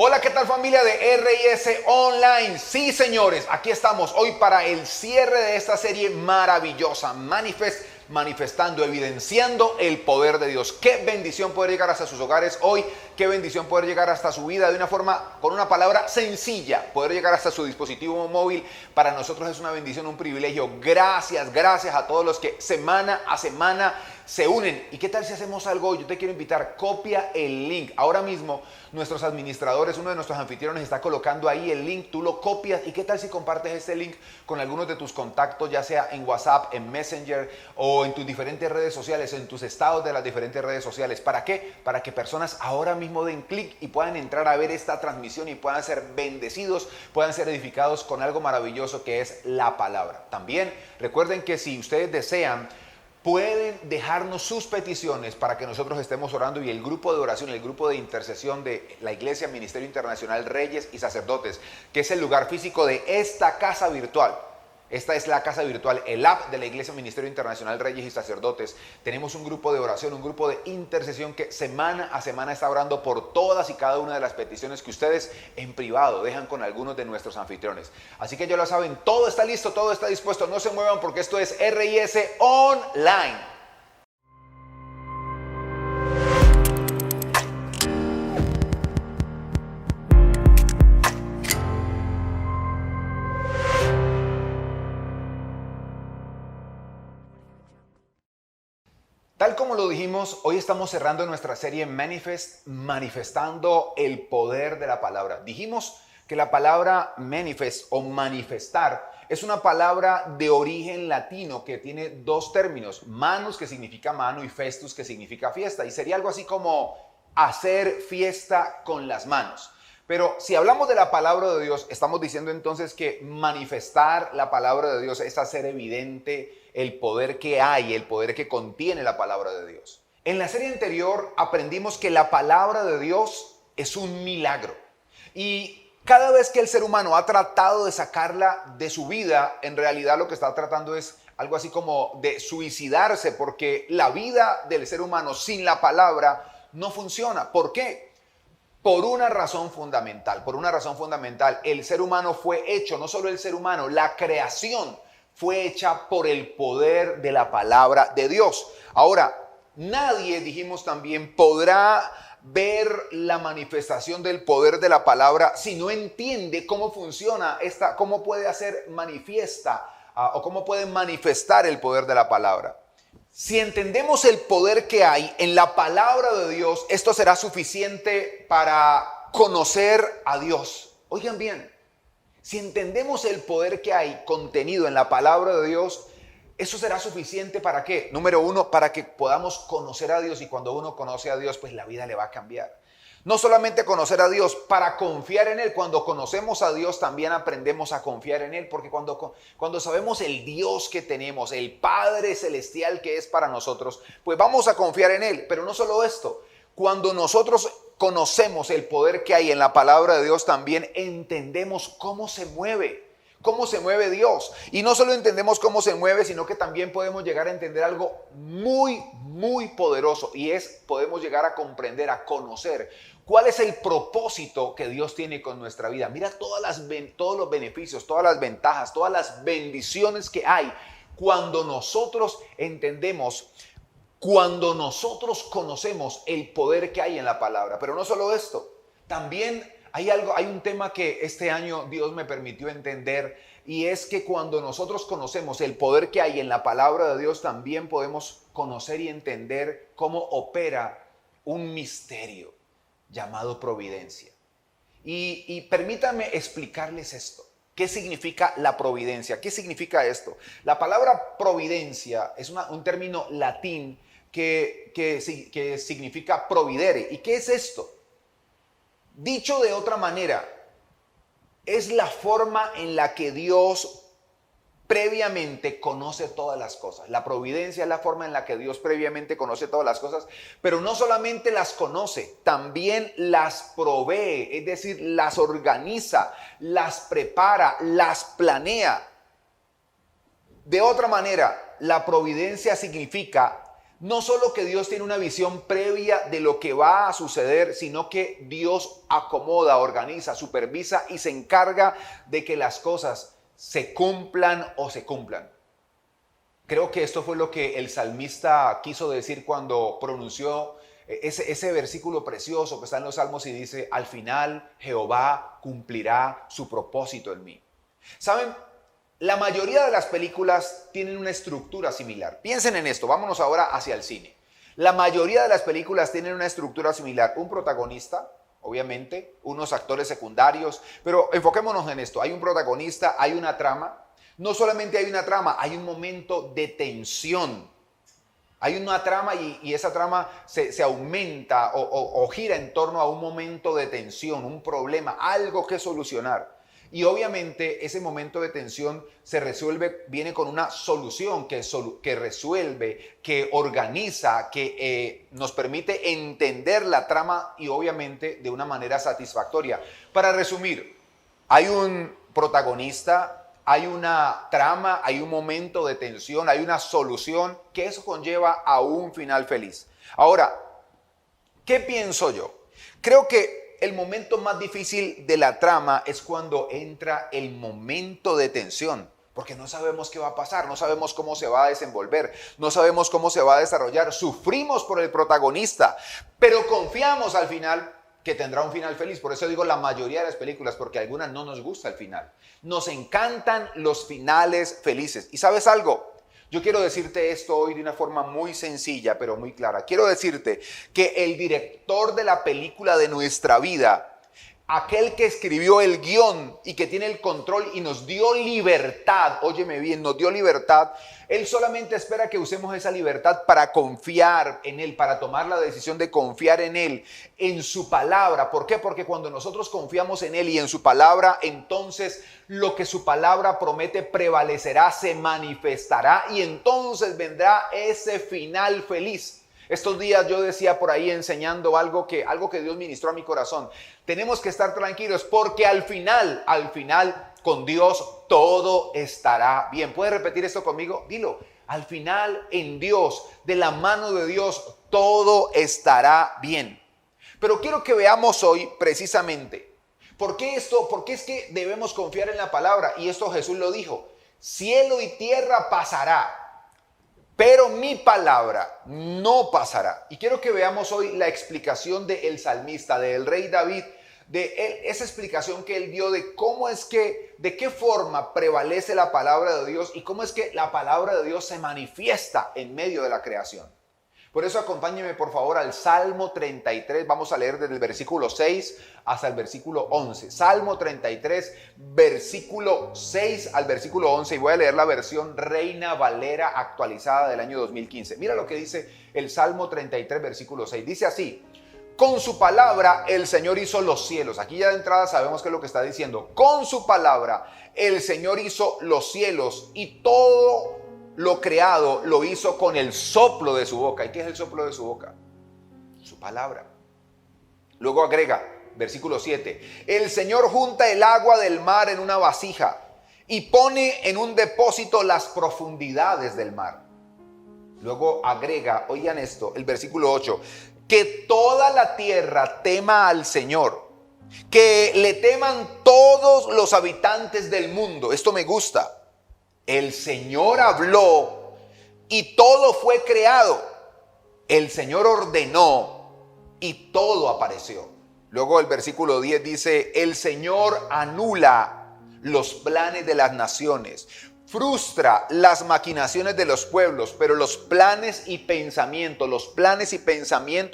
Hola, ¿qué tal familia de RIS Online? Sí, señores, aquí estamos hoy para el cierre de esta serie maravillosa, manifestando, evidenciando el poder de Dios. Qué bendición poder llegar hasta sus hogares hoy, qué bendición poder llegar hasta su vida de una forma, con una palabra sencilla, poder llegar hasta su dispositivo móvil. Para nosotros es una bendición, un privilegio. Gracias a todos los que semana a semana se unen. ¿Y qué tal si hacemos algo hoy? Yo te quiero invitar, copia el link. Ahora mismo nuestros administradores, uno de nuestros anfitriones está colocando ahí el link, tú lo copias. ¿Y qué tal si compartes este link con algunos de tus contactos, ya sea en WhatsApp, en Messenger o en tus diferentes redes sociales, en tus estados de las diferentes redes sociales? ¿Para qué? Para que personas ahora mismo den clic y puedan entrar a ver esta transmisión y puedan ser bendecidos, puedan ser edificados con algo maravilloso que es la palabra. También recuerden que si ustedes desean, pueden dejarnos sus peticiones para que nosotros estemos orando, y el grupo de oración, el grupo de intercesión de la Iglesia Ministerio Internacional Reyes y Sacerdotes, que es el lugar físico de esta casa virtual. Esta es la casa virtual, el app de la Iglesia Ministerio Internacional Reyes y Sacerdotes. Tenemos un grupo de oración, un grupo de intercesión que semana a semana está orando por todas y cada una de las peticiones que ustedes en privado dejan con algunos de nuestros anfitriones. Así que ya lo saben, todo está listo, todo está dispuesto. No se muevan porque esto es RIS Online. Tal como lo dijimos, hoy estamos cerrando nuestra serie manifestando el poder de la palabra. Dijimos que la palabra manifest o manifestar es una palabra de origen latino que tiene dos términos: manus, que significa mano, y festus, que significa fiesta. Y sería algo así como hacer fiesta con las manos. Pero si hablamos de la palabra de Dios, estamos diciendo entonces que manifestar la palabra de Dios es hacer evidente el poder que hay, el poder que contiene la palabra de Dios. En la serie anterior aprendimos que la palabra de Dios es un milagro. Y cada vez que el ser humano ha tratado de sacarla de su vida, en realidad lo que está tratando es algo así como de suicidarse, porque la vida del ser humano sin la palabra no funciona. ¿Por qué? Por una razón fundamental, el ser humano fue hecho, no solo el ser humano, la creación fue hecha por el poder de la palabra de Dios. Ahora, nadie, dijimos también, podrá ver la manifestación del poder de la palabra si no entiende cómo funciona cómo puede hacer manifiesta o cómo puede manifestar el poder de la palabra. Si entendemos el poder que hay en la palabra de Dios, esto será suficiente para conocer a Dios. Oigan bien, si entendemos el poder que hay contenido en la palabra de Dios, eso será suficiente ¿para qué? Número uno, para que podamos conocer a Dios, y cuando uno conoce a Dios, pues la vida le va a cambiar. No solamente conocer a Dios, para confiar en Él. Cuando conocemos a Dios también aprendemos a confiar en Él, porque cuando sabemos el Dios que tenemos, el Padre Celestial que es para nosotros, pues vamos a confiar en Él. Pero no solo esto, cuando nosotros conocemos el poder que hay en la palabra de Dios, también entendemos cómo se mueve Dios. Y no solo entendemos cómo se mueve, sino que también podemos llegar a entender algo muy, muy poderoso, y podemos llegar a comprender, a conocer cuál es el propósito que Dios tiene con nuestra vida. Mira todos los beneficios, todas las ventajas, todas las bendiciones que hay cuando nosotros entendemos, cuando nosotros conocemos el poder que hay en la palabra. Pero no solo esto, también hay un tema que este año Dios me permitió entender, y es que cuando nosotros conocemos el poder que hay en la palabra de Dios, también podemos conocer y entender cómo opera un misterio llamado providencia. Y permítanme explicarles esto. ¿Qué significa la providencia? ¿Qué significa esto? La palabra providencia es un término latín que significa providere. ¿Y qué es esto? Dicho de otra manera, es la forma en la que Dios previamente conoce todas las cosas. La providencia es la forma en la que Dios previamente conoce todas las cosas, pero no solamente las conoce, también las provee, es decir, las organiza, las prepara, las planea. De otra manera, la providencia significa No solo que Dios tiene una visión previa de lo que va a suceder, sino que Dios acomoda, organiza, supervisa y se encarga de que las cosas se cumplan o se cumplan. Creo que esto fue lo que el salmista quiso decir cuando pronunció ese versículo precioso que está en los Salmos y dice: al final Jehová cumplirá su propósito en mí. ¿Saben? La mayoría de las películas tienen una estructura similar. Piensen en esto, vámonos ahora hacia el cine. La mayoría de las películas tienen una estructura similar. Un protagonista, obviamente, unos actores secundarios, pero enfoquémonos en esto. Hay un protagonista, hay una trama. No solamente hay una trama, hay un momento de tensión. Hay una trama y esa trama se aumenta o gira en torno a un momento de tensión, un problema, algo que solucionar. Y obviamente ese momento de tensión se resuelve, viene con una solución que resuelve, que organiza, que nos permite entender la trama y obviamente de una manera satisfactoria. Para resumir, hay un protagonista, hay una trama, hay un momento de tensión, hay una solución, que eso conlleva a un final feliz. Ahora, ¿qué pienso yo? Creo que el momento más difícil de la trama es cuando entra el momento de tensión, porque no sabemos qué va a pasar, no sabemos cómo se va a desenvolver, no sabemos cómo se va a desarrollar. Sufrimos por el protagonista, pero confiamos al final que tendrá un final feliz. Por eso digo la mayoría de las películas, porque a algunas no nos gusta el final. Nos encantan los finales felices. ¿Y sabes algo? Yo quiero decirte esto hoy de una forma muy sencilla, pero muy clara. Quiero decirte que el director de la película de nuestra vida, aquel que escribió el guión y que tiene el control y nos dio libertad, óyeme bien, nos dio libertad, él solamente espera que usemos esa libertad para confiar en él, para tomar la decisión de confiar en él, en su palabra. ¿Por qué? Porque cuando nosotros confiamos en él y en su palabra, entonces lo que su palabra promete prevalecerá, se manifestará y entonces vendrá ese final feliz. Estos días yo decía por ahí enseñando algo que Dios ministró a mi corazón. Tenemos que estar tranquilos porque al final, con Dios todo estará bien. ¿Puedes repetir esto conmigo? Dilo. Al final, en Dios, de la mano de Dios, todo estará bien. Pero quiero que veamos hoy precisamente ¿por qué esto? ¿Por qué es que debemos confiar en la palabra? Y esto Jesús lo dijo: cielo y tierra pasará, pero mi palabra no pasará. Y quiero que veamos hoy la explicación del salmista, del rey David, esa explicación que él dio de cómo es que, de qué forma prevalece la palabra de Dios y cómo es que la palabra de Dios se manifiesta en medio de la creación. Por eso acompáñenme por favor al Salmo 33, vamos a leer desde el versículo 6 hasta el versículo 11. Salmo 33, versículo 6 al versículo 11 y voy a leer la versión Reina Valera actualizada del año 2015. Mira lo que dice el Salmo 33, versículo 6. Dice así: con su palabra el Señor hizo los cielos. Aquí ya de entrada sabemos qué es lo que está diciendo. Con su palabra el Señor hizo los cielos y todo lo creado lo hizo con el soplo de su boca. ¿Y qué es el soplo de su boca? Su palabra. Luego agrega, versículo 7, el Señor junta el agua del mar en una vasija y pone en un depósito las profundidades del mar. Luego agrega, oigan esto, el versículo 8, que toda la tierra tema al Señor, que le teman todos los habitantes del mundo. Esto me gusta. El Señor habló y todo fue creado. El Señor ordenó y todo apareció. Luego el versículo 10 dice: el Señor anula los planes de las naciones, frustra las maquinaciones de los pueblos, pero los planes y pensamientos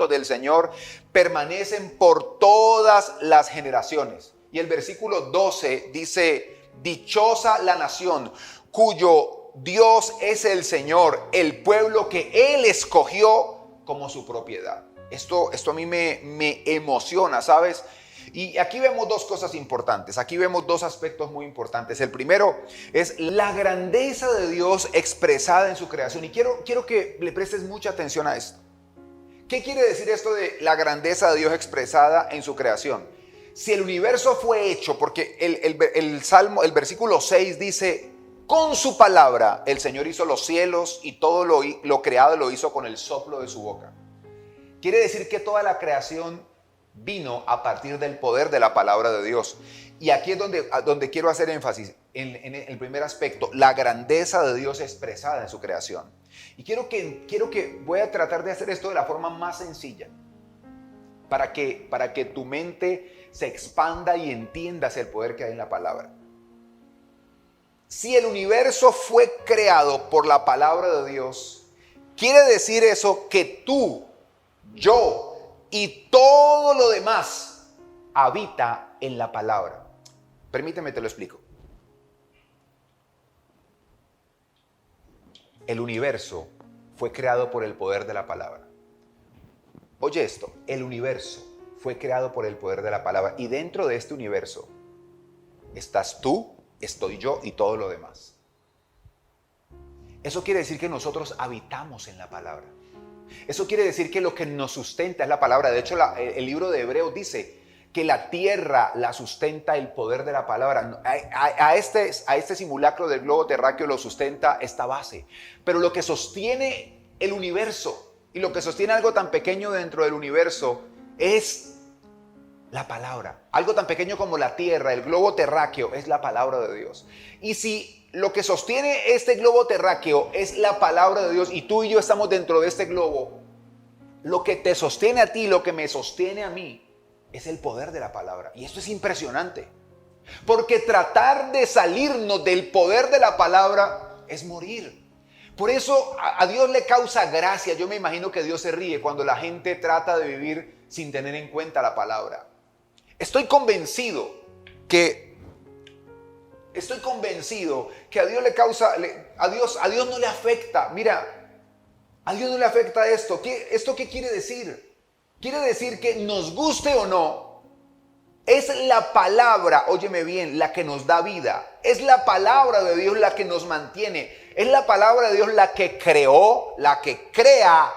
del Señor permanecen por todas las generaciones. Y el versículo 12 dice: dichosa la nación cuyo Dios es el Señor, el pueblo que Él escogió como su propiedad. Esto a mí me emociona, ¿sabes? Y aquí vemos dos cosas importantes, aquí vemos dos aspectos muy importantes. El primero es la grandeza de Dios expresada en su creación. Y quiero que le prestes mucha atención a esto. ¿Qué quiere decir esto de la grandeza de Dios expresada en su creación? Si el universo fue hecho, porque el versículo 6 dice: Con su palabra, el Señor hizo los cielos y todo lo creado lo hizo con el soplo de su boca. Quiere decir que toda la creación vino a partir del poder de la palabra de Dios. Y aquí es donde quiero hacer énfasis en el primer aspecto, la grandeza de Dios expresada en su creación. Y voy a tratar de hacer esto de la forma más sencilla, para que tu mente se expanda y entiendas el poder que hay en la palabra. Si el universo fue creado por la palabra de Dios, quiere decir eso que tú, yo y todo lo demás habita en la palabra. Permíteme, te lo explico. El universo fue creado por el poder de la palabra. Oye esto, el universo fue creado por el poder de la palabra. Y dentro de este universo estás tú, estoy yo y todo lo demás. Eso quiere decir que nosotros habitamos en la palabra. Eso quiere decir que lo que nos sustenta es la palabra. De hecho, el libro de Hebreos dice que la tierra la sustenta el poder de la palabra. A este simulacro del globo terráqueo lo sustenta esta base. Pero lo que sostiene el universo y lo que sostiene algo tan pequeño dentro del universo es la palabra. Algo tan pequeño como la tierra, el globo terráqueo, es la palabra de Dios. Y si lo que sostiene este globo terráqueo es la palabra de Dios y tú y yo estamos dentro de este globo, lo que te sostiene a ti, lo que me sostiene a mí, es el poder de la palabra. Y esto es impresionante. Porque tratar de salirnos del poder de la palabra es morir. Por eso a Dios le causa gracia. Yo me imagino que Dios se ríe cuando la gente trata de vivir sin tener en cuenta la palabra. Estoy convencido que a Dios le causa, a Dios no le afecta. Mira, a Dios no le afecta esto. ¿Esto qué quiere decir? Quiere decir que nos guste o no, es la palabra, óyeme bien, la que nos da vida. Es la palabra de Dios la que nos mantiene. Es la palabra de Dios la que creó, la que crea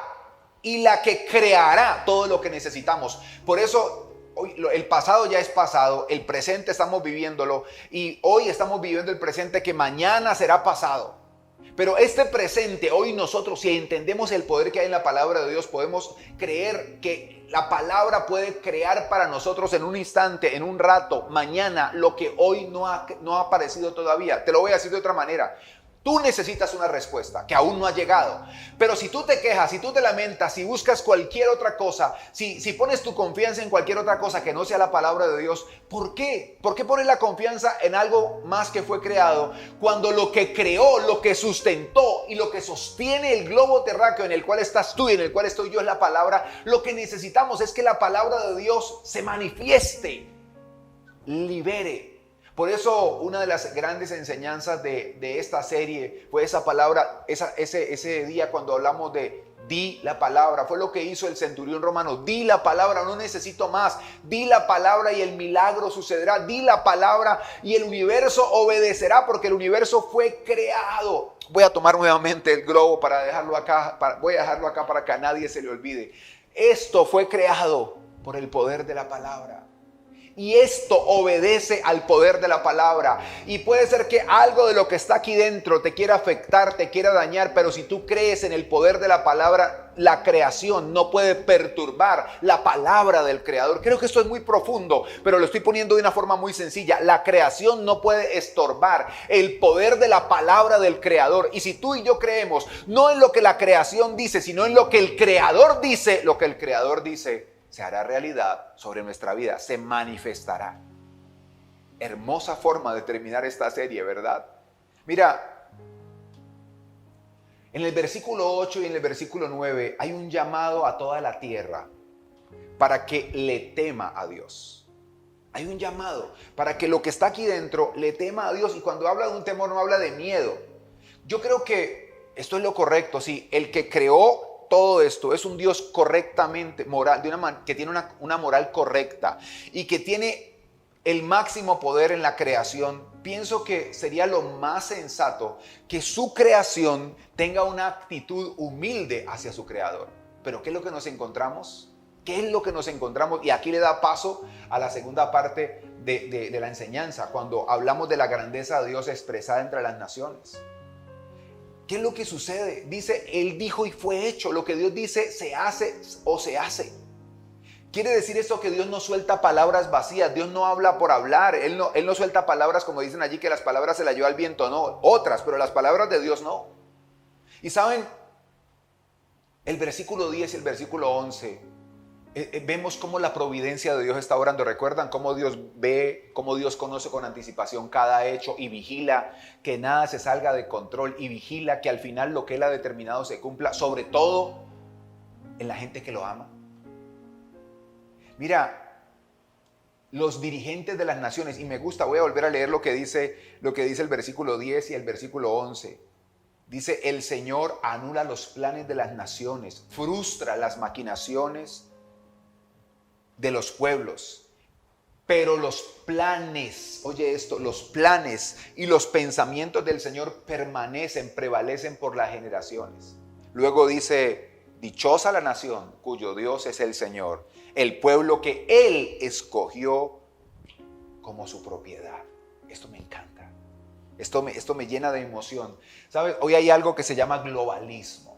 y la que creará todo lo que necesitamos. Por eso hoy, el pasado ya es pasado, el presente estamos viviéndolo y hoy estamos viviendo el presente que mañana será pasado. Pero este presente, hoy nosotros, si entendemos el poder que hay en la palabra de Dios, podemos creer que la palabra puede crear para nosotros en un instante, en un rato, mañana, lo que hoy no ha aparecido todavía. Te lo voy a decir de otra manera. Tú necesitas una respuesta que aún no ha llegado. Pero si tú te quejas, si tú te lamentas, si buscas cualquier otra cosa, si pones tu confianza en cualquier otra cosa que no sea la palabra de Dios, ¿por qué? ¿Por qué pones la confianza en algo más que fue creado cuando lo que creó, lo que sustentó y lo que sostiene el globo terráqueo en el cual estás tú y en el cual estoy yo es la palabra? Lo que necesitamos es que la palabra de Dios se manifieste, libere. Por eso una de las grandes enseñanzas de esta serie fue esa palabra, ese día cuando hablamos de di la palabra. Fue lo que hizo el centurión romano. Di la palabra, no necesito más. Di la palabra y el milagro sucederá. Di la palabra y el universo obedecerá porque el universo fue creado. Voy a tomar nuevamente el globo para dejarlo acá. Voy a dejarlo acá para que a nadie se le olvide. Esto fue creado por el poder de la palabra. Y esto obedece al poder de la palabra. Y puede ser que algo de lo que está aquí dentro te quiera afectar, te quiera dañar, pero si tú crees en el poder de la palabra, la creación no puede perturbar la palabra del Creador. Creo que esto es muy profundo, pero lo estoy poniendo de una forma muy sencilla. La creación no puede estorbar el poder de la palabra del Creador. Y si tú y yo creemos no en lo que la creación dice, sino en lo que el Creador dice, lo que el Creador dice se hará realidad sobre nuestra vida, se manifestará. Hermosa forma de terminar esta serie, ¿verdad? Mira, en el versículo 8 y en el versículo 9 hay un llamado a toda la tierra para que le tema a Dios. Hay un llamado para que lo que está aquí dentro le tema a Dios. Y cuando habla de un temor no habla de miedo. Yo creo que esto es lo correcto. Sí, el que creó todo esto es un Dios correctamente moral, que tiene una moral correcta y que tiene el máximo poder en la creación. Pienso que sería lo más sensato que su creación tenga una actitud humilde hacia su creador. Pero ¿qué es lo que nos encontramos? ¿Qué es lo que nos encontramos? Y aquí le da paso a la segunda parte de la enseñanza, cuando hablamos de la grandeza de Dios expresada entre las naciones. ¿Qué es lo que sucede? Dice, Él dijo y fue hecho. Lo que Dios dice se hace o se hace. Quiere decir esto que Dios no suelta palabras vacías. Dios no habla por hablar. Él no suelta palabras como dicen allí, que las palabras se las lleva el viento. No, otras, pero las palabras de Dios no. Y saben, el versículo 10 y el versículo 11, vemos cómo la providencia de Dios está obrando. ¿Recuerdan cómo Dios ve, cómo Dios conoce con anticipación cada hecho y vigila que nada se salga de control y vigila que al final lo que Él ha determinado se cumpla, sobre todo en la gente que lo ama? Mira, los dirigentes de las naciones, y me gusta, voy a volver a leer lo que dice el versículo 10 y el versículo 11. Dice, el Señor anula los planes de las naciones, frustra las maquinaciones de los pueblos, pero los planes, oye esto, los planes y los pensamientos del Señor prevalecen por las generaciones. Luego dice, dichosa la nación cuyo Dios es el Señor, el pueblo que Él escogió como su propiedad. Esto me encanta, esto me llena de emoción. ¿Sabes? Hoy hay algo que se llama globalismo.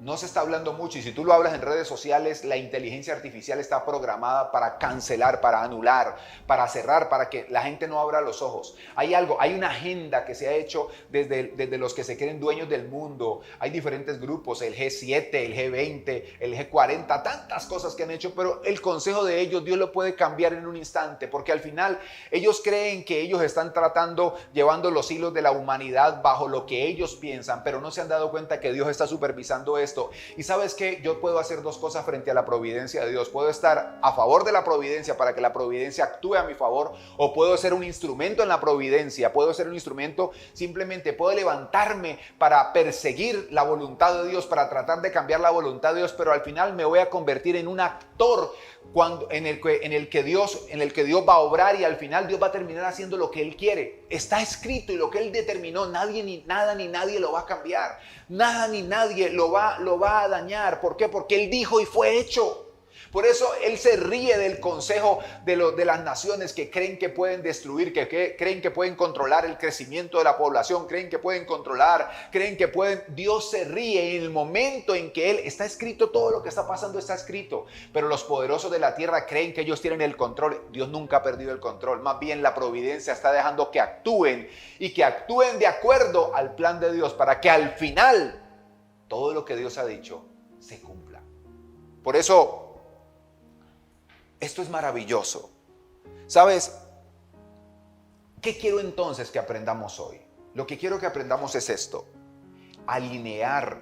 No se está hablando mucho, y si tú lo hablas en redes sociales, la inteligencia artificial está programada para cancelar, para anular, para cerrar, para que la gente no abra los ojos. Hay una agenda que se ha hecho desde los que se creen dueños del mundo. Hay diferentes grupos, el G7, el G20, el G40, tantas cosas que han hecho, pero el consejo de ellos, Dios lo puede cambiar en un instante, porque al final ellos creen que ellos están llevando los hilos de la humanidad bajo lo que ellos piensan, pero no se han dado cuenta que Dios está supervisando esto. Y sabes que yo puedo hacer dos cosas frente a la providencia de Dios. Puedo estar a favor de la providencia para que la providencia actúe a mi favor, o puedo ser un instrumento en la providencia. Puedo ser un instrumento, simplemente puedo levantarme para perseguir la voluntad de Dios, para tratar de cambiar la voluntad de Dios, pero al final me voy a convertir en un actor en el que Dios va a obrar, y al final Dios va a terminar haciendo lo que Él quiere. Está escrito, y lo que Él determinó, nadie ni nadie lo va a cambiar. Nada ni nadie lo va a dañar. ¿Por qué? Porque Él dijo y fue hecho. Por eso Él se ríe del consejo de las naciones que creen que pueden destruir, que creen que pueden controlar el crecimiento de la población, creen que pueden. Dios se ríe en el momento en que Él, está escrito, todo lo que está pasando está escrito, pero los poderosos de la tierra creen que ellos tienen el control. Dios nunca ha perdido el control, más bien la providencia está dejando que actúen, y que actúen de acuerdo al plan de Dios, para que al final todo lo que Dios ha dicho se cumpla. Por eso, esto es maravilloso. ¿Sabes? ¿Qué quiero entonces que aprendamos hoy? Lo que quiero que aprendamos es esto: alinear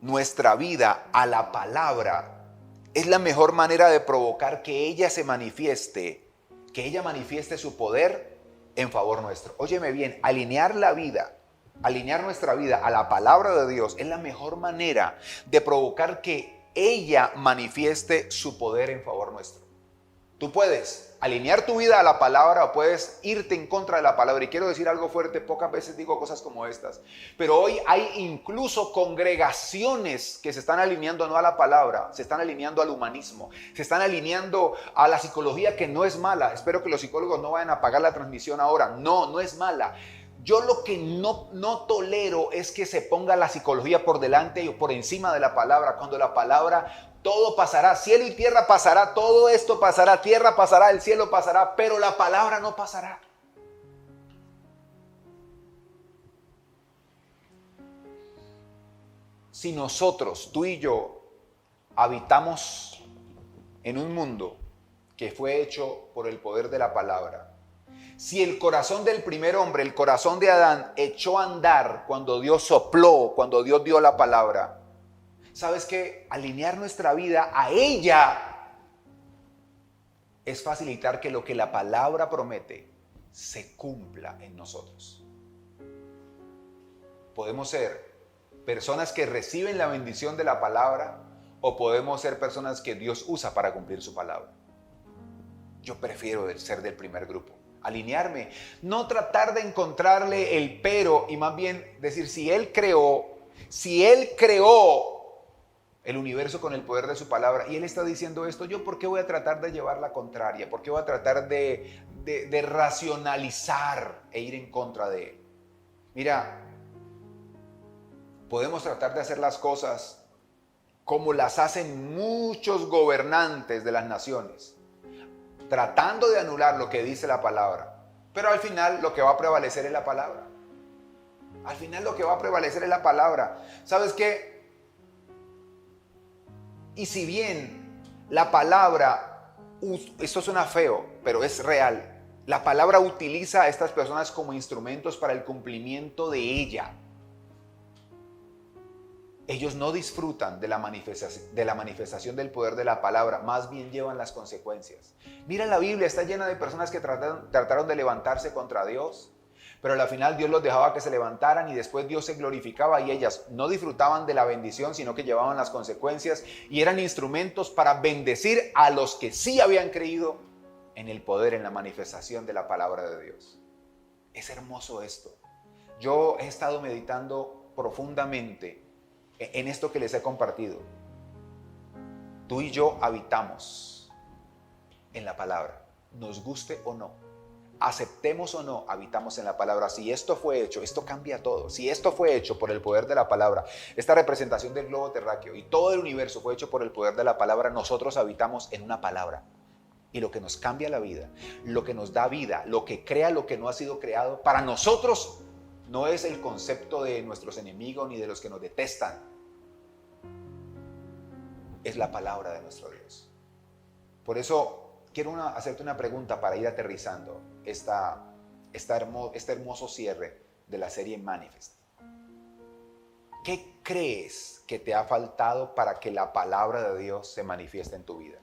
nuestra vida a la palabra es la mejor manera de provocar que ella manifieste su poder en favor nuestro. Óyeme bien, alinear nuestra vida a la palabra de Dios es la mejor manera de provocar que ella manifieste su poder en favor nuestro. Tú puedes alinear tu vida a la palabra, o puedes irte en contra de la palabra. Y quiero decir algo fuerte, pocas veces digo cosas como estas, pero hoy hay incluso congregaciones que se están alineando no a la palabra, se están alineando al humanismo, se están alineando a la psicología, que no es mala. Espero que los psicólogos no vayan a apagar la transmisión ahora. No es mala. Yo lo que no tolero es que se ponga la psicología por delante o por encima de la palabra, cuando la palabra, todo pasará, cielo y tierra pasará, todo esto pasará, tierra pasará, el cielo pasará, pero la palabra no pasará. Si nosotros, tú y yo, habitamos en un mundo que fue hecho por el poder de la palabra, si el corazón del primer hombre, el corazón de Adán, echó a andar cuando Dios sopló, cuando Dios dio la palabra, ¿sabes qué? Alinear nuestra vida a ella es facilitar que lo que la palabra promete se cumpla en nosotros. Podemos ser personas que reciben la bendición de la palabra, o podemos ser personas que Dios usa para cumplir su palabra. Yo prefiero ser del primer grupo. Alinearme, no tratar de encontrarle el pero, y más bien decir, si Él creó, el universo con el poder de su palabra. Y Él está diciendo esto, ¿yo por qué voy a tratar de llevar la contraria? ¿Por qué voy a tratar de racionalizar e ir en contra de Él? Mira, podemos tratar de hacer las cosas como las hacen muchos gobernantes de las naciones, tratando de anular lo que dice la palabra. Pero al final lo que va a prevalecer es la palabra. Al final lo que va a prevalecer es la palabra. ¿Sabes qué? Y si bien la palabra, esto suena feo, pero es real, la palabra utiliza a estas personas como instrumentos para el cumplimiento de ella. Ellos no disfrutan de la manifestación del poder de la palabra, más bien llevan las consecuencias. Mira, la Biblia está llena de personas que trataron de levantarse contra Dios, pero al final Dios los dejaba que se levantaran y después Dios se glorificaba y ellas no disfrutaban de la bendición, sino que llevaban las consecuencias y eran instrumentos para bendecir a los que sí habían creído en el poder, en la manifestación de la palabra de Dios. Es hermoso esto. Yo he estado meditando profundamente en esto que les he compartido. Tú y yo habitamos en la palabra, nos guste o no. Aceptemos o no, habitamos en la palabra. Si esto fue hecho, esto cambia todo. Si esto fue hecho por el poder de la palabra, esta representación del globo terráqueo y todo el universo fue hecho por el poder de la palabra, nosotros habitamos en una palabra. Y lo que nos cambia la vida, lo que nos da vida, lo que crea lo que no ha sido creado, para nosotros no es el concepto de nuestros enemigos ni de los que nos detestan. Es la palabra de nuestro Dios. Por eso quiero hacerte una pregunta para ir aterrizando este hermoso cierre de la serie Manifest. ¿Qué crees que te ha faltado para que la palabra de Dios se manifieste en tu vida?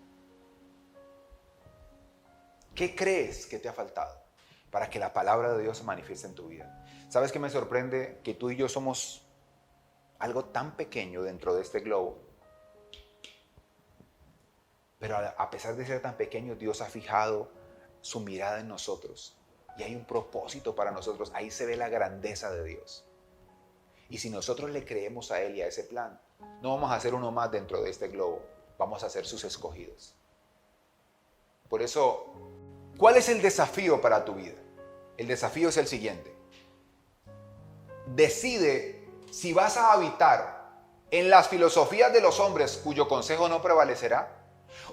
¿Qué crees que te ha faltado para que la palabra de Dios se manifieste en tu vida? ¿Sabes qué me sorprende? Que tú y yo somos algo tan pequeño dentro de este globo. Pero a pesar de ser tan pequeño, Dios ha fijado su mirada en nosotros. Y hay un propósito para nosotros. Ahí se ve la grandeza de Dios. Y si nosotros le creemos a Él y a ese plan, no vamos a ser uno más dentro de este globo. Vamos a ser sus escogidos. Por eso, ¿cuál es el desafío para tu vida? El desafío es el siguiente. Decide si vas a habitar en las filosofías de los hombres cuyo consejo no prevalecerá,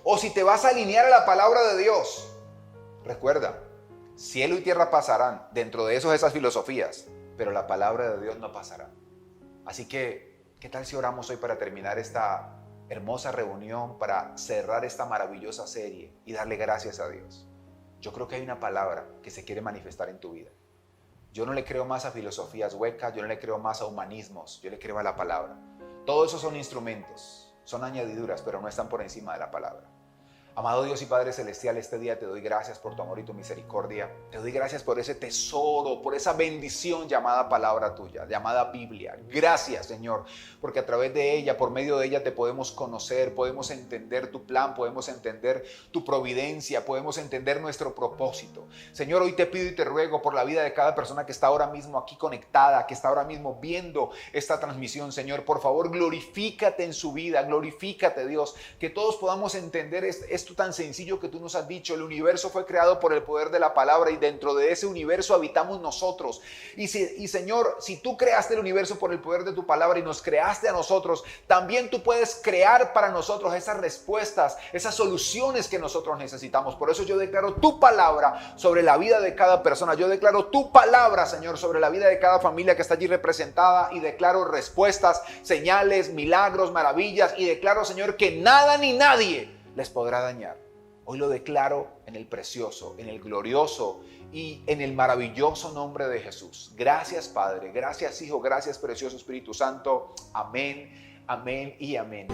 o si te vas a alinear a la palabra de Dios. Recuerda, cielo y tierra pasarán, dentro de esas filosofías, pero la palabra de Dios no pasará. Así que, ¿qué tal si oramos hoy para terminar esta hermosa reunión, para cerrar esta maravillosa serie y darle gracias a Dios? Yo creo que hay una palabra que se quiere manifestar en tu vida. Yo no le creo más a filosofías huecas, yo no le creo más a humanismos, yo le creo a la palabra. Todo eso son instrumentos, son añadiduras, pero no están por encima de la palabra. Amado Dios y Padre Celestial, este día te doy gracias por tu amor y tu misericordia. Te doy gracias por ese tesoro, por esa bendición llamada palabra tuya, llamada Biblia. Gracias, Señor, porque a través de ella, por medio de ella te podemos conocer, podemos entender tu plan, podemos entender tu providencia, podemos entender nuestro propósito. Señor, hoy te pido y te ruego por la vida de cada persona que está ahora mismo aquí conectada, que está ahora mismo viendo esta transmisión. Señor, por favor, glorifícate en su vida, glorifícate, Dios, que todos podamos entender esto tan sencillo que tú nos has dicho. El universo fue creado por el poder de la palabra y dentro de ese universo habitamos nosotros. Y Señor, si tú creaste el universo por el poder de tu palabra y nos creaste a nosotros, también tú puedes crear para nosotros esas respuestas, esas soluciones que nosotros necesitamos. Por eso yo declaro tu palabra sobre la vida de cada persona. Yo declaro tu palabra, Señor, sobre la vida de cada familia que está allí representada y declaro respuestas, señales, milagros, maravillas y declaro, Señor, que nada ni nadie les podrá dañar. Hoy lo declaro en el precioso, en el glorioso y en el maravilloso nombre de Jesús. Gracias, Padre. Gracias, Hijo. Gracias, precioso Espíritu Santo. Amén, amén y amén.